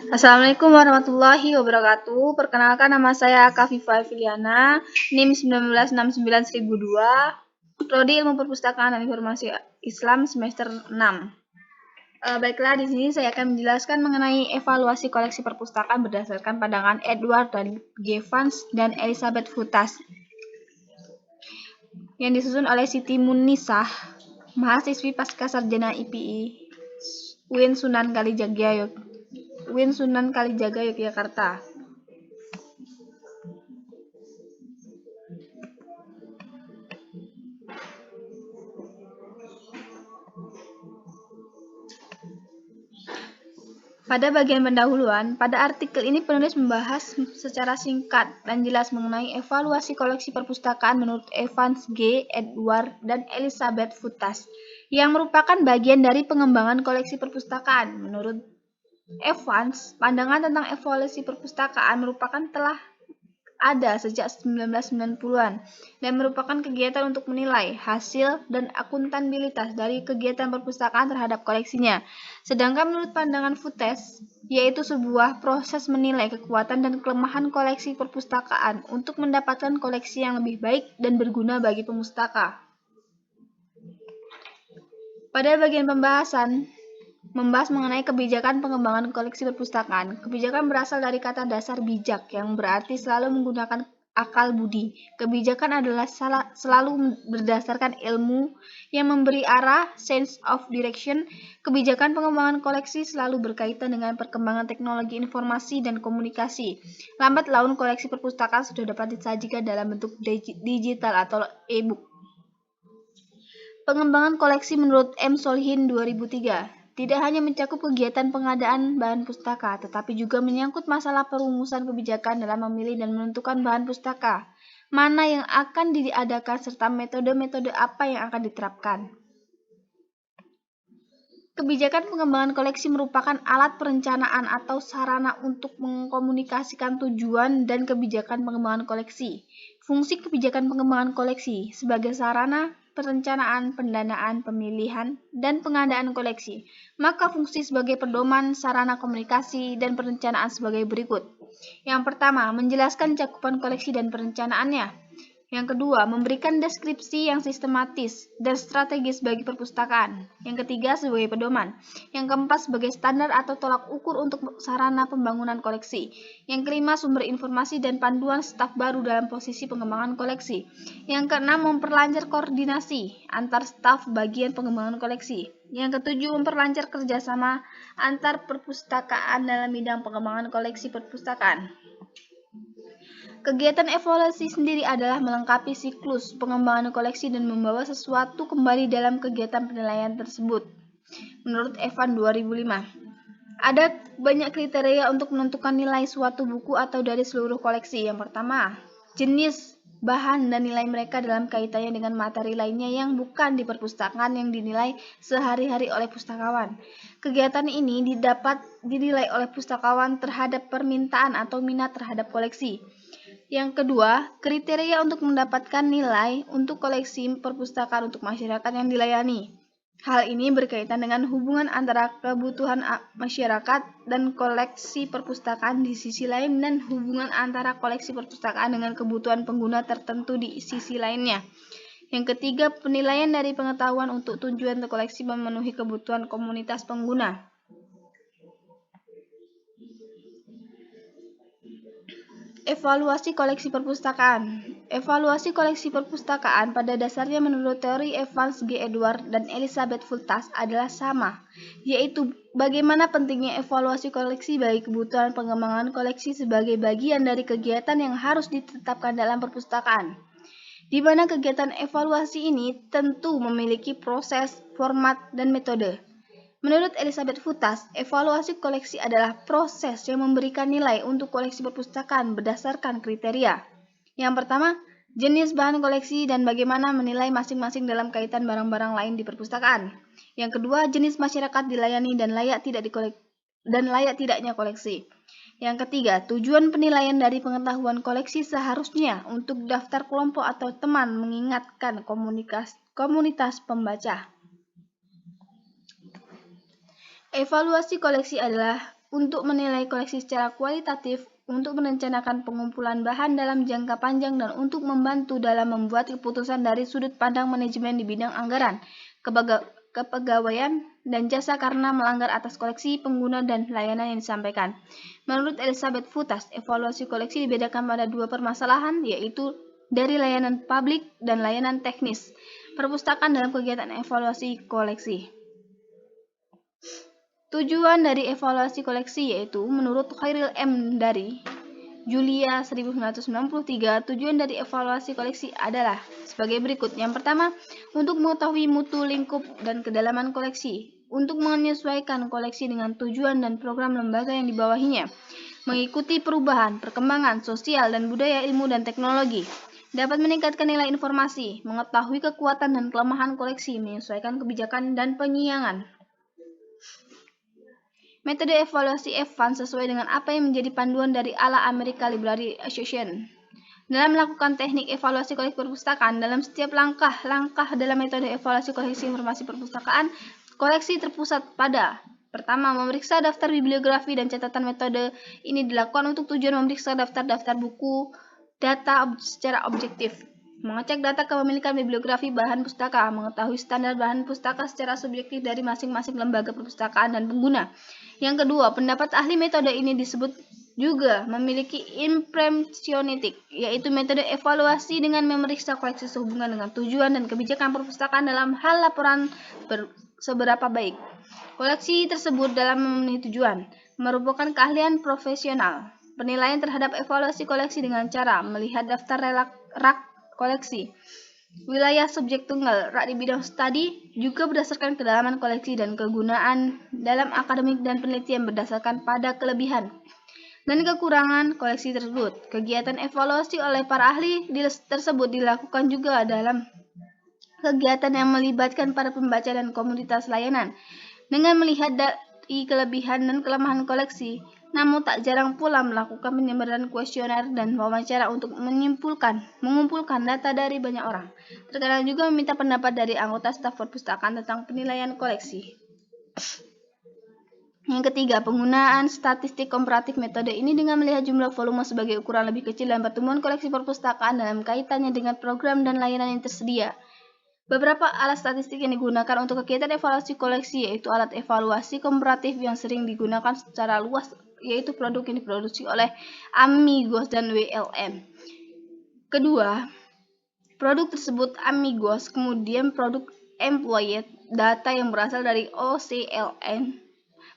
Assalamualaikum warahmatullahi wabarakatuh. Perkenalkan, nama saya Kafifa Filiana, NIM 1969002, Prodi Ilmu Perpustakaan dan Informasi Islam semester 6. Baiklah, di sini saya akan menjelaskan mengenai evaluasi koleksi perpustakaan berdasarkan pandangan Edward G. Vance dan Elizabeth Futas, yang disusun oleh Siti Munisah, mahasiswi pasca sarjana IPI UIN Sunan Kalijaga, Yogyakarta. Pada bagian pendahuluan, pada artikel ini penulis membahas secara singkat dan jelas mengenai evaluasi koleksi perpustakaan menurut Evans G. Edward dan Elizabeth Futas, yang merupakan bagian dari pengembangan koleksi perpustakaan. Menurut Evans, pandangan tentang evaluasi perpustakaan merupakan telah ada sejak 1990-an dan merupakan kegiatan untuk menilai hasil dan akuntabilitas dari kegiatan perpustakaan terhadap koleksinya. Sedangkan menurut pandangan Futes, yaitu sebuah proses menilai kekuatan dan kelemahan koleksi perpustakaan untuk mendapatkan koleksi yang lebih baik dan berguna bagi pemustaka. Pada bagian pembahasan, membahas mengenai kebijakan pengembangan koleksi perpustakaan. Kebijakan berasal dari kata dasar bijak, yang berarti selalu menggunakan akal budi. Kebijakan adalah selalu berdasarkan ilmu yang memberi arah, sense of direction. Kebijakan pengembangan koleksi selalu berkaitan dengan perkembangan teknologi informasi dan komunikasi. Lambat laun koleksi perpustakaan sudah dapat disajikan dalam bentuk digital atau e-book. Pengembangan koleksi menurut M. Solihin 2003 tidak hanya mencakup kegiatan pengadaan bahan pustaka, tetapi juga menyangkut masalah perumusan kebijakan dalam memilih dan menentukan bahan pustaka, mana yang akan diadakan, serta metode-metode apa yang akan diterapkan. Kebijakan pengembangan koleksi merupakan alat perencanaan atau sarana untuk mengkomunikasikan tujuan dan kebijakan pengembangan koleksi. Fungsi kebijakan pengembangan koleksi sebagai sarana perencanaan, pendanaan, pemilihan, dan pengadaan koleksi, maka fungsi sebagai pedoman, sarana komunikasi, dan perencanaan sebagai berikut. Yang pertama, menjelaskan cakupan koleksi dan perencanaannya. Yang kedua, memberikan deskripsi yang sistematis dan strategis bagi perpustakaan. Yang ketiga, sebagai pedoman. Yang keempat, sebagai standar atau tolak ukur untuk sarana pembangunan koleksi. Yang kelima, sumber informasi dan panduan staf baru dalam posisi pengembangan koleksi. Yang keenam, memperlancar koordinasi antar staf bagian pengembangan koleksi. Yang ketujuh, memperlancar kerjasama antar perpustakaan dalam bidang pengembangan koleksi perpustakaan. Kegiatan evaluasi sendiri adalah melengkapi siklus pengembangan koleksi dan membawa sesuatu kembali dalam kegiatan penilaian tersebut. Menurut Evan 2005, ada banyak kriteria untuk menentukan nilai suatu buku atau dari seluruh koleksi. Yang pertama, jenis, bahan, dan nilai mereka dalam kaitannya dengan materi lainnya yang bukan di perpustakaan yang dinilai sehari-hari oleh pustakawan. Kegiatan ini dapat dinilai oleh pustakawan terhadap permintaan atau minat terhadap koleksi. Yang kedua, kriteria untuk mendapatkan nilai untuk koleksi perpustakaan untuk masyarakat yang dilayani. Hal ini berkaitan dengan hubungan antara kebutuhan masyarakat dan koleksi perpustakaan di sisi lain dan hubungan antara koleksi perpustakaan dengan kebutuhan pengguna tertentu di sisi lainnya. Yang ketiga, penilaian dari pengetahuan untuk tujuan koleksi memenuhi kebutuhan komunitas pengguna. Evaluasi koleksi perpustakaan. Evaluasi koleksi perpustakaan pada dasarnya menurut teori Evans G. Edward dan Elizabeth Futas adalah sama, yaitu bagaimana pentingnya evaluasi koleksi bagi kebutuhan pengembangan koleksi sebagai bagian dari kegiatan yang harus ditetapkan dalam perpustakaan, di mana kegiatan evaluasi ini tentu memiliki proses, format, dan metode. Menurut Elizabeth Futas, evaluasi koleksi adalah proses yang memberikan nilai untuk koleksi perpustakaan berdasarkan kriteria. Yang pertama, jenis bahan koleksi dan bagaimana menilai masing-masing dalam kaitan barang-barang lain di perpustakaan. Yang kedua, jenis masyarakat dilayani dan layak tidaknya koleksi. Yang ketiga, tujuan penilaian dari pengetahuan koleksi seharusnya untuk daftar kelompok atau teman mengingatkan komunitas pembaca. Evaluasi koleksi adalah untuk menilai koleksi secara kualitatif, untuk merencanakan pengumpulan bahan dalam jangka panjang, dan untuk membantu dalam membuat keputusan dari sudut pandang manajemen di bidang anggaran, kepegawaian, dan jasa karena melanggar atas koleksi, pengguna, dan layanan yang disampaikan. Menurut Elizabeth Futas, evaluasi koleksi dibedakan pada dua permasalahan, yaitu dari layanan publik dan layanan teknis perpustakaan dalam kegiatan evaluasi koleksi. Tujuan dari evaluasi koleksi yaitu, menurut Khairil M. dari Julia 1993, tujuan dari evaluasi koleksi adalah sebagai berikut. Yang pertama, untuk mengetahui mutu, lingkup, dan kedalaman koleksi, untuk menyesuaikan koleksi dengan tujuan dan program lembaga yang dibawahinya, mengikuti perubahan, perkembangan sosial dan budaya, ilmu dan teknologi, dapat meningkatkan nilai informasi, mengetahui kekuatan dan kelemahan koleksi, menyesuaikan kebijakan dan penyiangan. Metode evaluasi Evan sesuai dengan apa yang menjadi panduan dari ALA American Library Association. Dalam melakukan teknik evaluasi koleksi perpustakaan, dalam setiap langkah-langkah dalam metode evaluasi koleksi informasi perpustakaan, koleksi terpusat pada: pertama, memeriksa daftar bibliografi dan catatan. Metode ini dilakukan untuk tujuan memeriksa daftar-daftar buku data secara objektif, mengecek data kepemilikan bibliografi bahan pustaka, mengetahui standar bahan pustaka secara subjektif dari masing-masing lembaga perpustakaan dan pengguna. Yang kedua, pendapat ahli metode ini disebut juga memiliki impresionistik, yaitu metode evaluasi dengan memeriksa koleksi sehubungan dengan tujuan dan kebijakan perpustakaan dalam hal laporan seberapa baik koleksi tersebut dalam memenuhi tujuan, merupakan keahlian profesional. Penilaian terhadap evaluasi koleksi dengan cara melihat daftar rak koleksi, wilayah subjek tunggal, rak di bidang studi, juga berdasarkan kedalaman koleksi dan kegunaan dalam akademik dan penelitian berdasarkan pada kelebihan dan kekurangan koleksi tersebut. Kegiatan evaluasi oleh para ahli tersebut dilakukan juga dalam kegiatan yang melibatkan para pembaca dan komunitas layanan dengan melihat dari kelebihan dan kelemahan koleksi, namun tak jarang pula melakukan penyebaran kuesioner dan wawancara untuk mengumpulkan data dari banyak orang. Terkadang juga meminta pendapat dari anggota staf perpustakaan tentang penilaian koleksi. Yang ketiga, penggunaan statistik komparatif. Metode ini dengan melihat jumlah volume sebagai ukuran lebih kecil dan pertumbuhan koleksi perpustakaan dalam kaitannya dengan program dan layanan yang tersedia. Beberapa alat statistik yang digunakan untuk kegiatan evaluasi koleksi yaitu alat evaluasi komparatif yang sering digunakan secara luas, yaitu produk yang diproduksi oleh Amigos dan WLM. Kedua, produk tersebut Amigos, kemudian produk Employed, data yang berasal dari OCLN,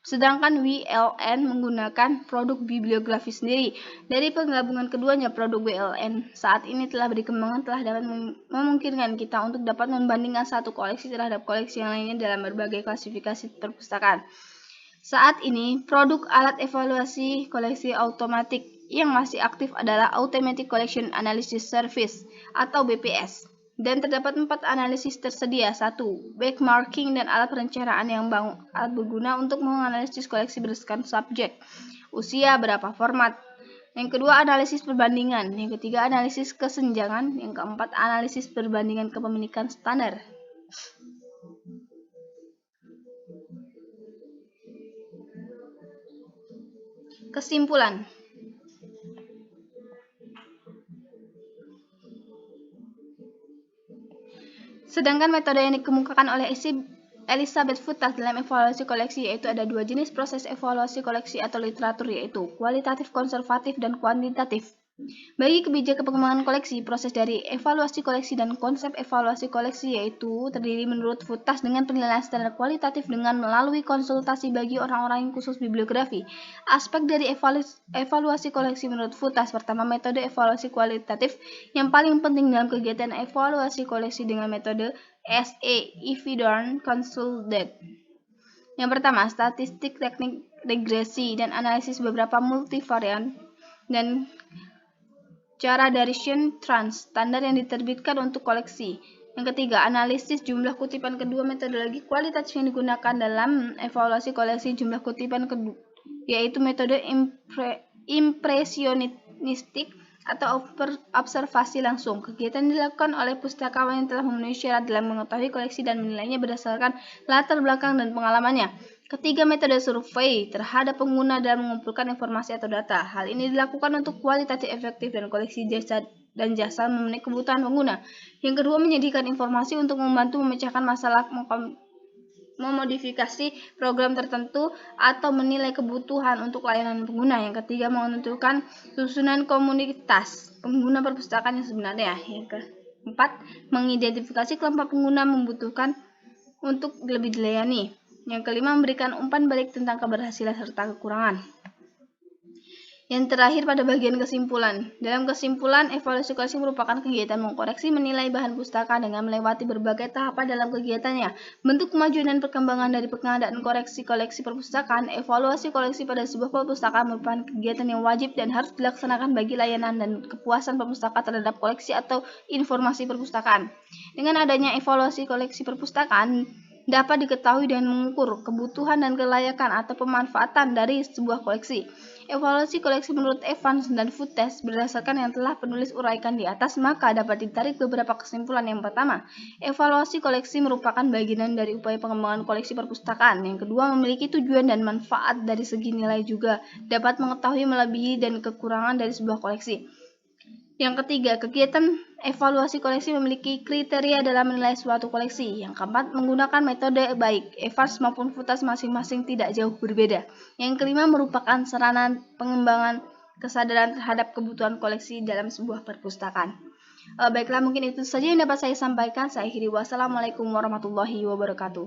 sedangkan WLN menggunakan produk bibliografi sendiri. Dari penggabungan keduanya, produk WLN saat ini telah berkembang, telah dapat memungkinkan kita untuk dapat membandingkan satu koleksi terhadap koleksi yang lainnya dalam berbagai klasifikasi perpustakaan. Saat ini, produk alat evaluasi koleksi otomatis yang masih aktif adalah Automatic Collection Analysis Service atau BPS. Dan terdapat 4 analisis tersedia. 1. Benchmarking dan alat perencanaan yang alat berguna untuk menganalisis koleksi berdasarkan subjek, usia, berapa format. Yang kedua, analisis perbandingan. Yang ketiga, analisis kesenjangan. Yang keempat, analisis perbandingan kepemilikan standar. Kesimpulan. Sedangkan metode yang dikemukakan oleh Elizabeth Futas dalam evaluasi koleksi yaitu ada dua jenis proses evaluasi koleksi atau literatur, yaitu kualitatif konservatif dan kuantitatif. Bagi kebijakan pengembangan koleksi, proses dari evaluasi koleksi dan konsep evaluasi koleksi yaitu terdiri menurut Futas dengan penilaian standar kualitatif dengan melalui konsultasi bagi orang-orang yang khusus bibliografi. Aspek dari evaluasi koleksi menurut Futas: pertama, metode evaluasi kualitatif yang paling penting dalam kegiatan evaluasi koleksi dengan metode SA Evidence Consulted. Yang pertama, statistik, teknik regresi, dan analisis beberapa multivarian, dan cara dari Shen Trans, standar yang diterbitkan untuk koleksi. Yang ketiga, analisis jumlah kutipan. Kedua metodologi kualitatif yang digunakan dalam evaluasi koleksi jumlah kutipan yaitu metode impresionistik atau observasi langsung. Kegiatan dilakukan oleh pustakawan yang telah memenuhi syarat dalam mengetahui koleksi dan menilainya berdasarkan latar belakang dan pengalamannya. Ketiga, metode survei terhadap pengguna dalam mengumpulkan informasi atau data. Hal ini dilakukan untuk kualitatif efektif dan koleksi jasa memenuhi kebutuhan pengguna. Yang kedua, menyediakan informasi untuk membantu memecahkan masalah, memodifikasi program tertentu, atau menilai kebutuhan untuk layanan pengguna. Yang ketiga, menentukan susunan komunitas pengguna perpustakaan yang sebenarnya. Yang keempat, mengidentifikasi kelompok pengguna membutuhkan untuk lebih dilayani. Yang kelima, memberikan umpan balik tentang keberhasilan serta kekurangan. Yang terakhir, pada bagian kesimpulan. Dalam kesimpulan, evaluasi koleksi merupakan kegiatan mengkoreksi menilai bahan pustaka dengan melewati berbagai tahapan dalam kegiatannya. Bentuk kemajuan dan perkembangan dari pengadaan koleksi perpustakaan. Evaluasi koleksi pada sebuah perpustakaan merupakan kegiatan yang wajib dan harus dilaksanakan bagi layanan dan kepuasan pemustaka terhadap koleksi atau informasi perpustakaan. Dengan adanya evaluasi koleksi perpustakaan, dapat diketahui dan mengukur kebutuhan dan kelayakan atau pemanfaatan dari sebuah koleksi. Evaluasi koleksi menurut Evans dan Fuentes berdasarkan yang telah penulis uraikan di atas, maka dapat ditarik beberapa kesimpulan. Yang pertama, evaluasi koleksi merupakan bagian dari upaya pengembangan koleksi perpustakaan. Yang kedua, memiliki tujuan dan manfaat dari segi nilai juga, dapat mengetahui melebihi dan kekurangan dari sebuah koleksi. Yang ketiga, kegiatan evaluasi koleksi memiliki kriteria dalam menilai suatu koleksi. Yang keempat, menggunakan metode baik Evans maupun Fuentes masing-masing tidak jauh berbeda. Yang kelima, merupakan sarana pengembangan kesadaran terhadap kebutuhan koleksi dalam sebuah perpustakaan. Baiklah, mungkin itu saja yang dapat saya sampaikan. Saya akhiri. Wassalamualaikum warahmatullahi wabarakatuh.